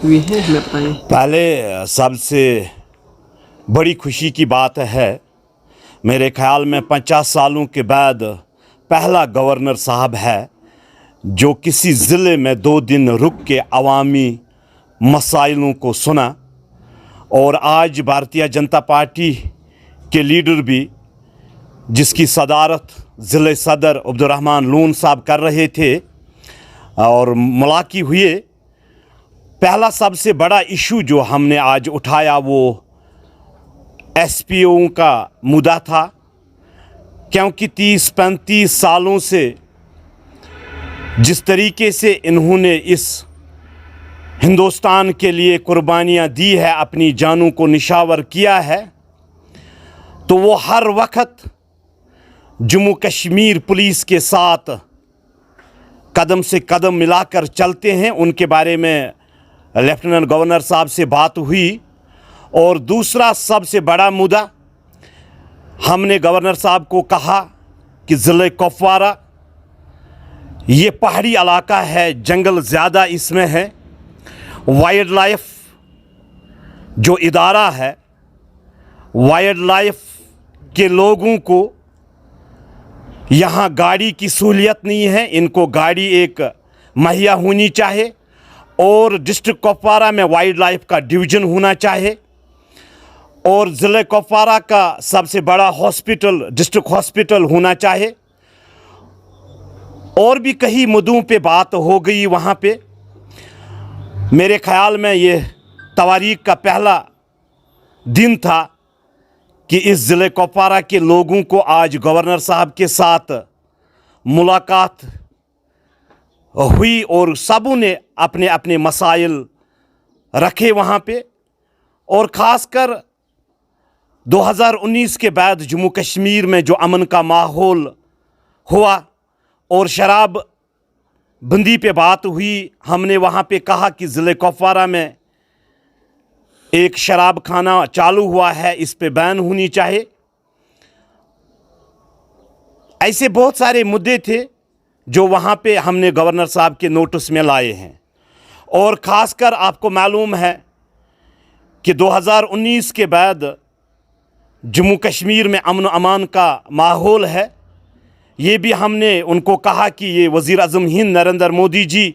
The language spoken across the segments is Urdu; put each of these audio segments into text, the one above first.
ہوئی ہے ہمیں بتائیں۔ پہلے سب سے بڑی خوشی کی بات ہے، میرے خیال میں 50 سالوں کے بعد پہلا گورنر صاحب ہے جو کسی ضلع میں 2 دن رک کے عوامی مسائلوں کو سنا، اور آج بھارتیہ جنتا پارٹی کے لیڈر بھی جس کی صدارت ضلع صدر عبدالرحمن لون صاحب کر رہے تھے اور ملاقات ہوئے، پہلا سب سے بڑا ایشو جو ہم نے آج اٹھایا وہ ایس پی اوؤں کا مدعا تھا، کیونکہ 30-35 سالوں سے جس طریقے سے انہوں نے اس ہندوستان کے لیے قربانیاں دی ہے، اپنی جانوں کو نشاور کیا ہے، تو وہ ہر وقت جموں کشمیر پولیس کے ساتھ قدم سے قدم ملا کر چلتے ہیں۔ ان کے بارے میں لیفٹیننٹ گورنر صاحب سے بات ہوئی، اور دوسرا سب سے بڑا مدعا ہم نے گورنر صاحب کو کہا کہ ضلع کپوارہ یہ پہاڑی علاقہ ہے، جنگل زیادہ اس میں ہے، وائلڈ لائف جو ادارہ ہے، وائلڈ لائف کے لوگوں کو یہاں گاڑی کی سہولیت نہیں ہے، ان کو گاڑی ایک مہیا ہونی چاہے، اور ڈسٹرکٹ کپوارہ میں وائلڈ لائف کا ڈویژن ہونا چاہے، اور ضلع کپوارہ کا سب سے بڑا ہاسپٹل ڈسٹرکٹ ہاسپٹل ہونا چاہے، اور بھی کئی مدعوں پہ بات ہو گئی وہاں پہ۔ میرے خیال میں یہ تواریخ کا پہلا دن تھا کہ اس ضلع کپوارہ کے لوگوں کو آج گورنر صاحب کے ساتھ ملاقات ہوئی، اور سبوں نے اپنے اپنے مسائل رکھے وہاں پہ، اور خاص کر 2019 کے بعد جموں کشمیر میں جو امن کا ماحول ہوا اور شراب بندی پہ بات ہوئی، ہم نے وہاں پہ کہا کہ ضلع کپوارہ میں ایک شراب خانہ چالو ہوا ہے، اس پہ بین ہونی چاہیے۔ ایسے بہت سارے مدعے تھے جو وہاں پہ ہم نے گورنر صاحب کے نوٹس میں لائے ہیں، اور خاص کر آپ کو معلوم ہے کہ 2019 کے بعد جموں کشمیر میں امن و امان کا ماحول ہے۔ یہ بھی ہم نے ان کو کہا کہ یہ وزیر اعظم ہند نریندر مودی جی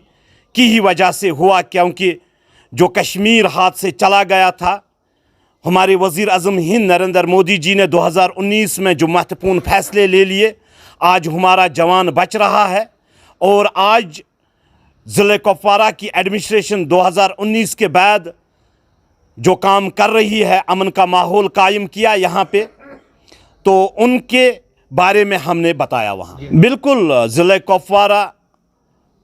کی ہی وجہ سے ہوا، کیونکہ جو کشمیر ہاتھ سے چلا گیا تھا، ہمارے وزیر اعظم ہند نریندر مودی جی نے 2019 میں جو مہتوپورن فیصلے لے لیے، آج ہمارا جوان بچ رہا ہے، اور آج ضلع کپوارہ کی ایڈمنسٹریشن 2019 کے بعد جو کام کر رہی ہے، امن کا ماحول قائم کیا یہاں پہ، تو ان کے بارے میں ہم نے بتایا وہاں۔ بالکل ضلع کپوارہ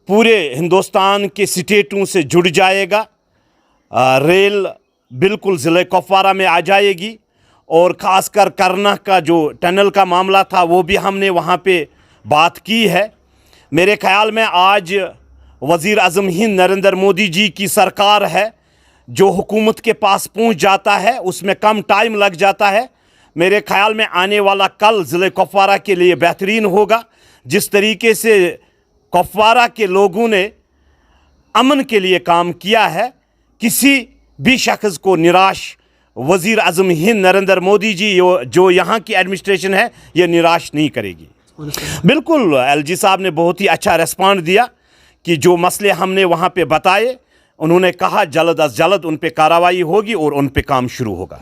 پورے ہندوستان کے سٹیٹوں سے جڑ جائے گا، ریل بالکل ضلع کپوارہ میں آ جائے گی، اور خاص کر کرنا کا جو ٹنل کا معاملہ تھا وہ بھی ہم نے وہاں پہ بات کی ہے۔ میرے خیال میں آج وزیر اعظم ہند نریندر مودی جی کی سرکار ہے، جو حکومت کے پاس پہنچ جاتا ہے اس میں کم ٹائم لگ جاتا ہے۔ میرے خیال میں آنے والا کل ضلع کپوارہ کے لیے بہترین ہوگا، جس طریقے سے کپوارہ کے لوگوں نے امن کے لیے کام کیا ہے، کسی بھی شخص کو نراش وزیر اعظم ہند نریندر مودی جی جو یہاں کی ایڈمنسٹریشن ہے یہ نراش نہیں کرے گی۔ بالکل ایل جی صاحب نے بہت ہی اچھا ریسپانڈ دیا کہ جو مسئلے ہم نے وہاں پہ بتائے، انہوں نے کہا جلد از جلد ان پہ کارروائی ہوگی اور ان پہ کام شروع ہوگا۔